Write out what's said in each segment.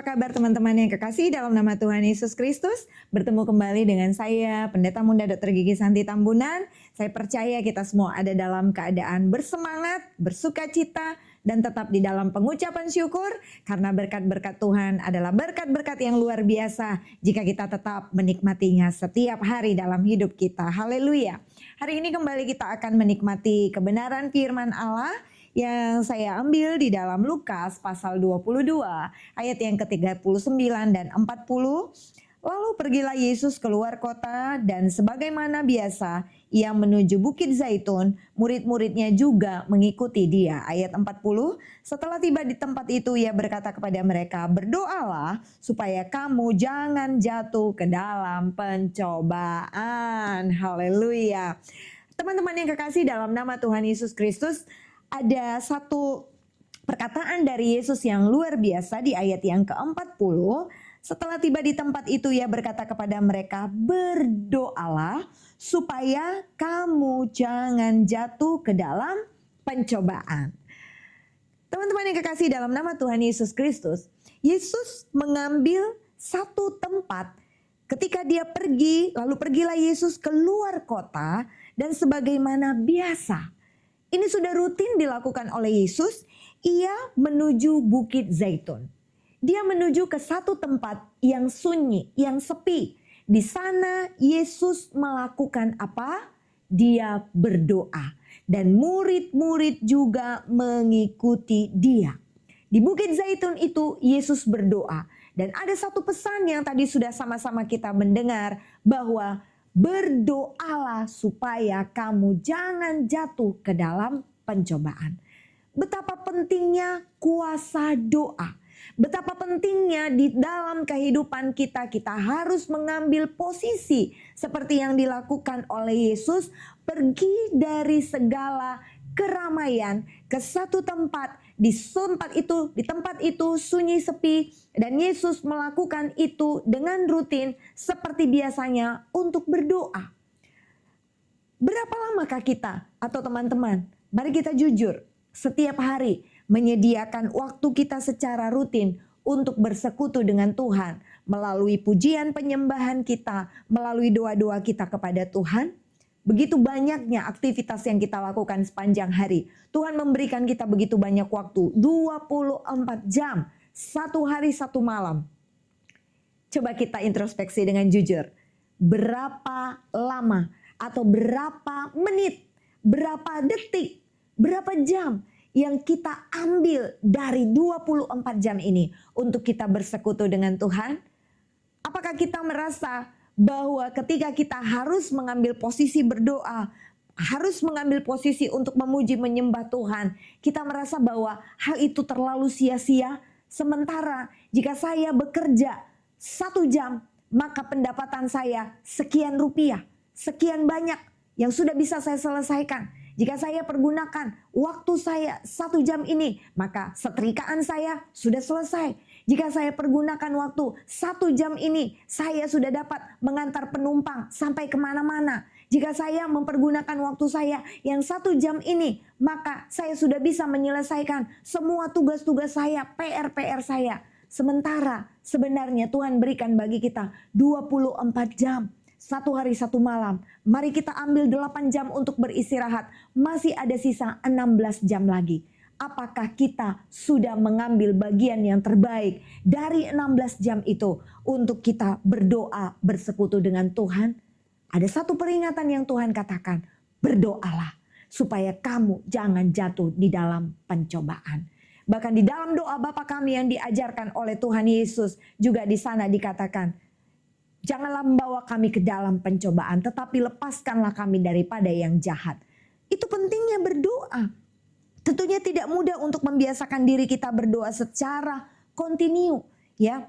Apa kabar teman-teman yang kekasih dalam nama Tuhan Yesus Kristus? Bertemu kembali dengan saya, Pendeta Munda Dr. Gigi Santi Tambunan. Saya percaya kita semua ada dalam keadaan bersemangat, bersukacita, dan tetap di dalam pengucapan syukur. Karena berkat-berkat Tuhan adalah berkat-berkat yang luar biasa jika kita tetap menikmatinya setiap hari dalam hidup kita. Haleluya. Hari ini kembali kita akan menikmati kebenaran firman Allah yang saya ambil di dalam Lukas pasal 22 ayat yang ke-39 dan 40. Lalu pergilah Yesus keluar kota dan sebagaimana biasa ia menuju Bukit Zaitun, murid-muridnya juga mengikuti dia. Ayat 40, setelah tiba di tempat itu ia berkata kepada mereka, berdoalah supaya kamu jangan jatuh ke dalam pencobaan. Haleluya. Teman-teman yang kekasih dalam nama Tuhan Yesus Kristus, ada satu perkataan dari Yesus yang luar biasa di ayat yang ke-40. Setelah tiba di tempat itu ia berkata kepada mereka, berdoalah supaya kamu jangan jatuh ke dalam pencobaan. Teman-teman yang kekasih dalam nama Tuhan Yesus Kristus, Yesus mengambil satu tempat ketika dia pergi, lalu pergilah Yesus keluar kota dan sebagaimana biasa. Ini sudah rutin dilakukan oleh Yesus, ia menuju Bukit Zaitun. Dia menuju ke satu tempat yang sunyi, yang sepi. Di sana Yesus melakukan apa? Dia berdoa. Dan murid-murid juga mengikuti dia. Di Bukit Zaitun itu Yesus berdoa. Dan ada satu pesan yang tadi sudah sama-sama kita mendengar, bahwa berdoalah supaya kamu jangan jatuh ke dalam pencobaan. Betapa pentingnya kuasa doa. Betapa pentingnya di dalam kehidupan kita, kita harus mengambil posisi seperti yang dilakukan oleh Yesus. Pergi dari segala keramaian ke satu tempat, di tempat itu sunyi sepi, dan Yesus melakukan itu dengan rutin seperti biasanya untuk berdoa. Berapa lamakah kita atau teman-teman, mari kita jujur, setiap hari menyediakan waktu kita secara rutin untuk bersekutu dengan Tuhan melalui pujian penyembahan kita, melalui doa-doa kita kepada Tuhan? Begitu banyaknya aktivitas yang kita lakukan sepanjang hari. Tuhan memberikan kita begitu banyak waktu, 24 jam, satu hari satu malam. Coba kita introspeksi dengan jujur. Berapa lama atau berapa menit, berapa detik, berapa jam yang kita ambil dari 24 jam ini untuk kita bersekutu dengan Tuhan? Apakah kita merasa bahwa ketika kita harus mengambil posisi berdoa, harus mengambil posisi untuk memuji menyembah Tuhan, kita merasa bahwa hal itu terlalu sia-sia? Sementara jika saya bekerja 1 jam, maka pendapatan saya sekian rupiah, sekian banyak yang sudah bisa saya selesaikan. Jika saya pergunakan waktu saya 1 jam ini, maka setrikaan saya sudah selesai. Jika saya pergunakan waktu 1 jam ini, saya sudah dapat mengantar penumpang sampai kemana-mana. Jika saya mempergunakan waktu saya yang 1 jam ini, maka saya sudah bisa menyelesaikan semua tugas-tugas saya, PR-PR saya. Sementara sebenarnya Tuhan berikan bagi kita 24 jam. 1 hari 1 malam. Mari kita ambil 8 jam untuk beristirahat. Masih ada sisa 16 jam lagi. Apakah kita sudah mengambil bagian yang terbaik dari 16 jam itu untuk kita berdoa bersekutu dengan Tuhan? Ada satu peringatan yang Tuhan katakan, berdoalah supaya kamu jangan jatuh di dalam pencobaan. Bahkan di dalam doa Bapa kami yang diajarkan oleh Tuhan Yesus juga di sana dikatakan, janganlah membawa kami ke dalam pencobaan, tetapi lepaskanlah kami daripada yang jahat. Itu pentingnya berdoa. Tentunya tidak mudah untuk membiasakan diri kita berdoa secara kontinu, ya.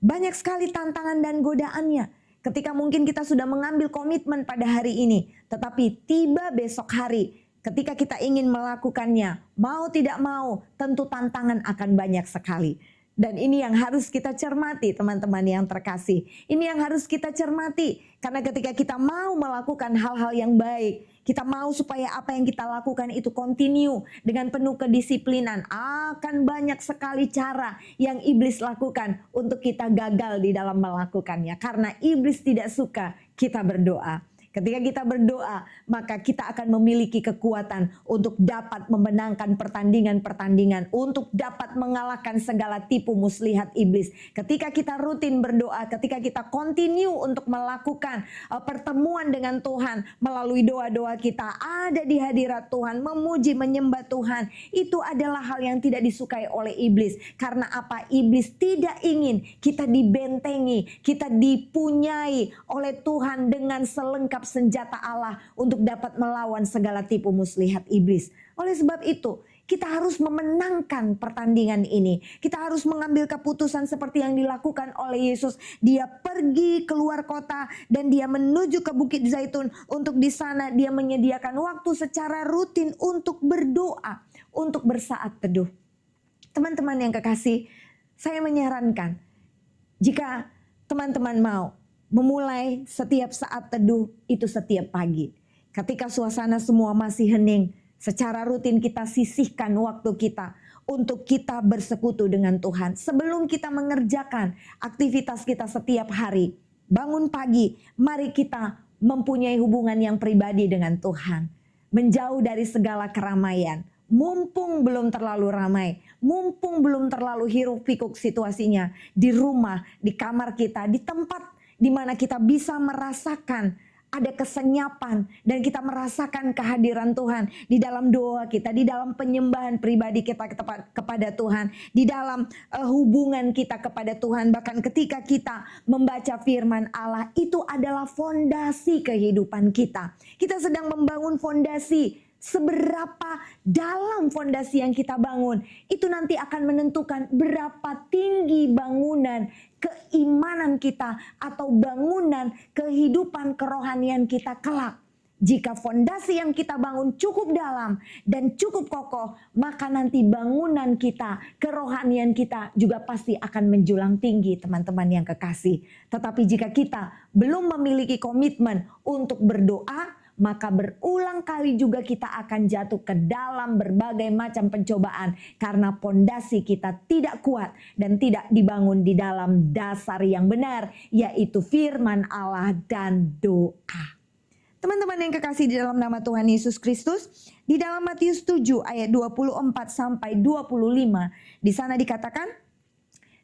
Banyak sekali tantangan dan godaannya. Ketika mungkin kita sudah mengambil komitmen pada hari ini, tetapi tiba besok hari, ketika kita ingin melakukannya, mau tidak mau, tentu tantangan akan banyak sekali. Dan ini yang harus kita cermati, teman-teman yang terkasih. Ini yang harus kita cermati, karena ketika kita mau melakukan hal-hal yang baik, kita mau supaya apa yang kita lakukan itu continue dengan penuh kedisiplinan, akan banyak sekali cara yang iblis lakukan untuk kita gagal di dalam melakukannya. Karena iblis tidak suka kita berdoa. Ketika kita berdoa, maka kita akan memiliki kekuatan untuk dapat memenangkan pertandingan-pertandingan, untuk dapat mengalahkan segala tipu muslihat iblis. Ketika kita rutin berdoa, ketika kita continue untuk melakukan pertemuan dengan Tuhan, melalui doa-doa kita ada di hadirat Tuhan, memuji, menyembah Tuhan, itu adalah hal yang tidak disukai oleh iblis. Karena apa? Iblis tidak ingin kita dibentengi, kita dipunyai oleh Tuhan dengan selengkap senjata Allah untuk dapat melawan segala tipu muslihat iblis. Oleh sebab itu, kita harus memenangkan pertandingan ini. Kita harus mengambil keputusan seperti yang dilakukan oleh Yesus. Dia pergi keluar kota dan dia menuju ke Bukit Zaitun. Untuk di sana dia menyediakan waktu secara rutin untuk berdoa, untuk bersaat teduh. Teman-teman yang kekasih, saya menyarankan jika teman-teman mau memulai setiap saat teduh itu setiap pagi. Ketika suasana semua masih hening, secara rutin kita sisihkan waktu kita untuk kita bersekutu dengan Tuhan. Sebelum kita mengerjakan aktivitas kita setiap hari, bangun pagi, mari kita mempunyai hubungan yang pribadi dengan Tuhan. Menjauh dari segala keramaian. Mumpung belum terlalu ramai, mumpung belum terlalu hiruk pikuk situasinya, di rumah, di kamar kita, di tempat di mana kita bisa merasakan ada kesenyapan dan kita merasakan kehadiran Tuhan di dalam doa kita, di dalam penyembahan pribadi kita kepada Tuhan, di dalam hubungan kita kepada Tuhan. Bahkan ketika kita membaca firman Allah, itu adalah fondasi kehidupan kita. Kita sedang membangun fondasi. Seberapa dalam fondasi yang kita bangun, itu nanti akan menentukan berapa tinggi bangunan keimanan kita atau bangunan kehidupan kerohanian kita kelak. Jika fondasi yang kita bangun cukup dalam dan cukup kokoh, maka nanti bangunan kita, kerohanian kita juga pasti akan menjulang tinggi, teman-teman yang kekasih. Tetapi jika kita belum memiliki komitmen untuk berdoa, maka berulang kali juga kita akan jatuh ke dalam berbagai macam pencobaan karena pondasi kita tidak kuat dan tidak dibangun di dalam dasar yang benar, yaitu firman Allah dan doa. Teman-teman yang kekasih di dalam nama Tuhan Yesus Kristus, di dalam Matius 7 ayat 24 sampai 25, di sana dikatakan,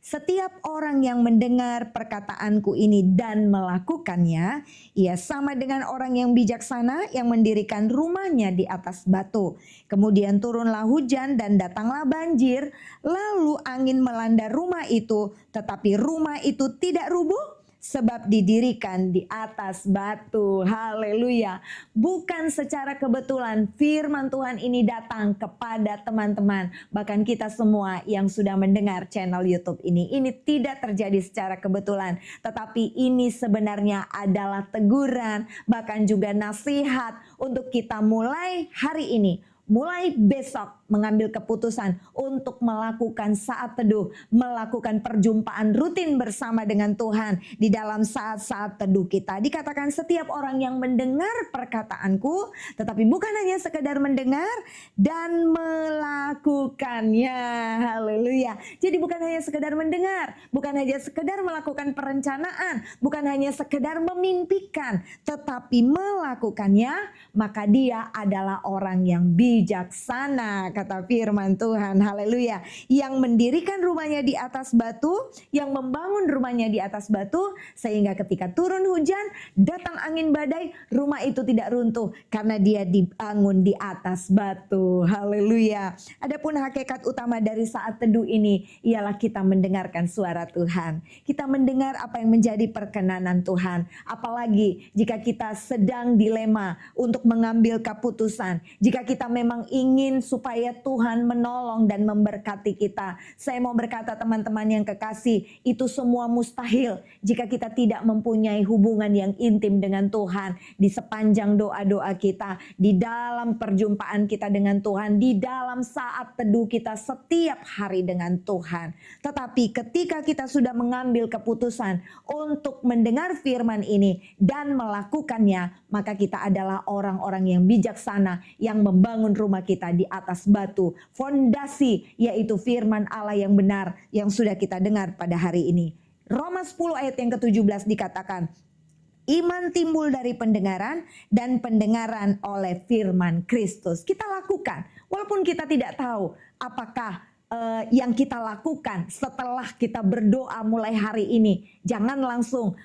setiap orang yang mendengar perkataanku ini dan melakukannya, ia sama dengan orang yang bijaksana yang mendirikan rumahnya di atas batu. Kemudian turunlah hujan dan datanglah banjir, lalu angin melanda rumah itu, tetapi rumah itu tidak rubuh sebab didirikan di atas batu. Haleluya. Bukan secara kebetulan firman Tuhan ini datang kepada teman-teman, bahkan kita semua yang sudah mendengar channel YouTube ini. Ini tidak terjadi secara kebetulan, tetapi ini sebenarnya adalah teguran, bahkan juga nasihat untuk kita mulai hari ini, mulai besok mengambil keputusan untuk melakukan saat teduh, melakukan perjumpaan rutin bersama dengan Tuhan di dalam saat-saat teduh kita. Dikatakan setiap orang yang mendengar perkataanku, tetapi bukan hanya sekedar mendengar dan melakukannya. Haleluya. Jadi bukan hanya sekedar mendengar, bukan hanya sekedar melakukan perencanaan, bukan hanya sekedar memimpikan, tetapi melakukannya, maka dia adalah orang yang bijaksana, kata firman Tuhan. Haleluya. Yang mendirikan rumahnya di atas batu, yang membangun rumahnya di atas batu, sehingga ketika turun hujan, datang angin badai, rumah itu tidak runtuh karena dia dibangun di atas batu. Haleluya. Adapun hakikat utama dari saat teduh ini ialah kita mendengarkan suara Tuhan. Kita mendengar apa yang menjadi perkenanan Tuhan. Apalagi jika kita sedang dilema untuk mengambil keputusan. Jika kita memang ingin supaya supaya Tuhan menolong dan memberkati kita. Saya mau berkata teman-teman yang kekasih, itu semua mustahil jika kita tidak mempunyai hubungan yang intim dengan Tuhan. Di sepanjang doa-doa kita, di dalam perjumpaan kita dengan Tuhan, di dalam saat teduh kita setiap hari dengan Tuhan. Tetapi ketika kita sudah mengambil keputusan untuk mendengar firman ini dan melakukannya, maka kita adalah orang-orang yang bijaksana yang membangun rumah kita di atas batu. Fondasi yaitu firman Allah yang benar yang sudah kita dengar pada hari ini. Roma 10 ayat yang ke-17 dikatakan, iman timbul dari pendengaran dan pendengaran oleh firman Kristus. Kita lakukan walaupun kita tidak tahu apakah yang kita lakukan setelah kita berdoa mulai hari ini. Jangan langsung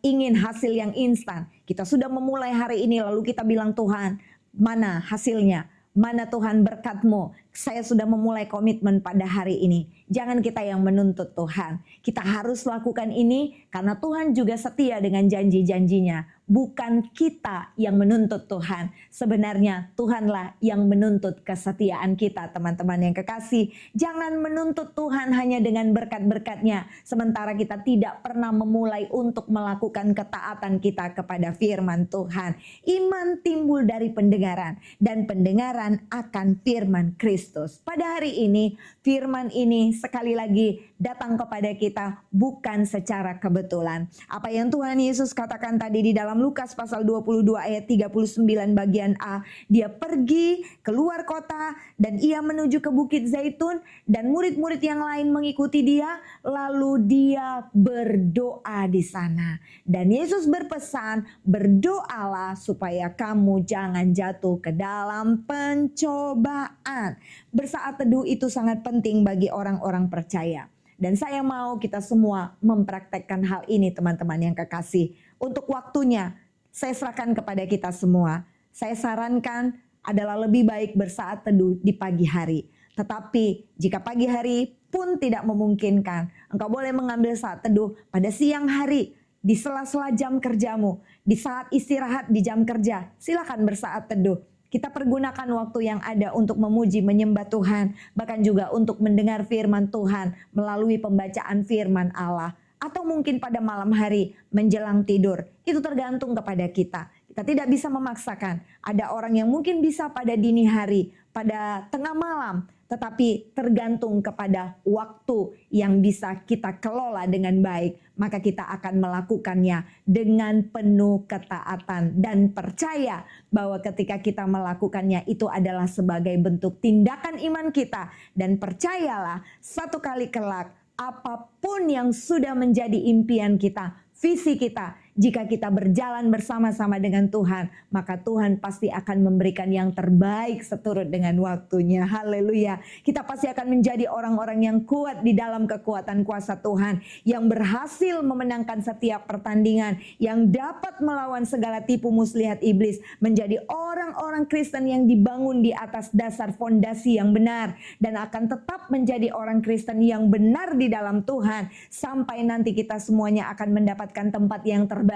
ingin hasil yang instan. Kita sudah memulai hari ini lalu kita bilang, Tuhan, mana hasilnya? Mana Tuhan berkat-Mu? Saya sudah memulai komitmen pada hari ini. Jangan kita yang menuntut Tuhan. Kita harus lakukan ini karena Tuhan juga setia dengan janji-janjinya. Bukan kita yang menuntut Tuhan. Sebenarnya Tuhanlah yang menuntut kesetiaan kita, teman-teman yang kekasih. Jangan menuntut Tuhan hanya dengan berkat-berkatnya. Sementara kita tidak pernah memulai untuk melakukan ketaatan kita kepada firman Tuhan. Iman timbul dari pendengaran. Dan pendengaran akan firman Kristus. Pada hari ini, firman ini sekali lagi datang kepada kita bukan secara kebetulan. Apa yang Tuhan Yesus katakan tadi di dalam Lukas pasal 22 ayat 39 bagian A. Dia pergi keluar kota dan ia menuju ke Bukit Zaitun dan murid-murid yang lain mengikuti dia. Lalu dia berdoa di sana. Dan Yesus berpesan, berdoalah supaya kamu jangan jatuh ke dalam pencobaan. Bersaat teduh itu sangat penting bagi orang-orang percaya. Dan saya mau kita semua mempraktekkan hal ini, teman-teman yang kekasih. Untuk waktunya, saya serahkan kepada kita semua. Saya sarankan adalah lebih baik bersaat teduh di pagi hari. Tetapi jika pagi hari pun tidak memungkinkan, engkau boleh mengambil saat teduh pada siang hari, di sela-sela jam kerjamu, di saat istirahat di jam kerja. Silakan bersaat teduh. Kita pergunakan waktu yang ada untuk memuji, menyembah Tuhan, bahkan juga untuk mendengar firman Tuhan melalui pembacaan firman Allah. Atau mungkin pada malam hari menjelang tidur, itu tergantung kepada kita. Kita tidak bisa memaksakan. Ada orang yang mungkin bisa pada dini hari, pada tengah malam, tetapi tergantung kepada waktu yang bisa kita kelola dengan baik. Maka kita akan melakukannya dengan penuh ketaatan dan percaya bahwa ketika kita melakukannya itu adalah sebagai bentuk tindakan iman kita. Dan percayalah, satu kali kelak apapun yang sudah menjadi impian kita, visi kita, jika kita berjalan bersama-sama dengan Tuhan, maka Tuhan pasti akan memberikan yang terbaik seturut dengan waktunya. Haleluya. Kita pasti akan menjadi orang-orang yang kuat di dalam kekuatan kuasa Tuhan, yang berhasil memenangkan setiap pertandingan, yang dapat melawan segala tipu muslihat iblis, menjadi orang-orang Kristen yang dibangun di atas dasar fondasi yang benar, dan akan tetap menjadi orang Kristen yang benar di dalam Tuhan, sampai nanti kita semuanya akan mendapatkan tempat yang terbaik,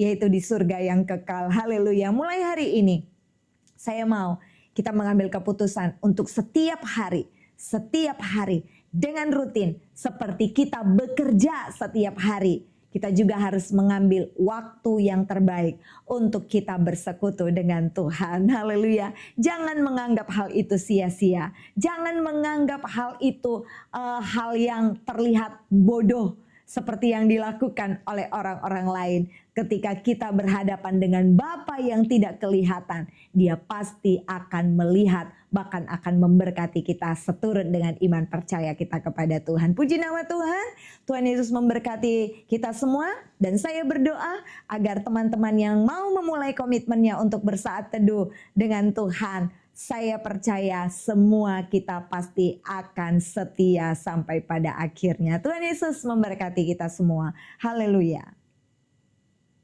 yaitu di surga yang kekal. Haleluya. Mulai hari ini saya mau kita mengambil keputusan untuk setiap hari dengan rutin seperti kita bekerja setiap hari, kita juga harus mengambil waktu yang terbaik untuk kita bersekutu dengan Tuhan. Haleluya. Jangan menganggap hal itu sia-sia. Jangan menganggap hal itu hal yang terlihat bodoh seperti yang dilakukan oleh orang-orang lain. Ketika kita berhadapan dengan Bapa yang tidak kelihatan, Dia pasti akan melihat, bahkan akan memberkati kita seturut dengan iman percaya kita kepada Tuhan. Puji nama Tuhan. Tuhan Yesus memberkati kita semua. Dan saya berdoa agar teman-teman yang mau memulai komitmennya untuk bersaat teduh dengan Tuhan, saya percaya semua kita pasti akan setia sampai pada akhirnya. Tuhan Yesus memberkati kita semua. Haleluya.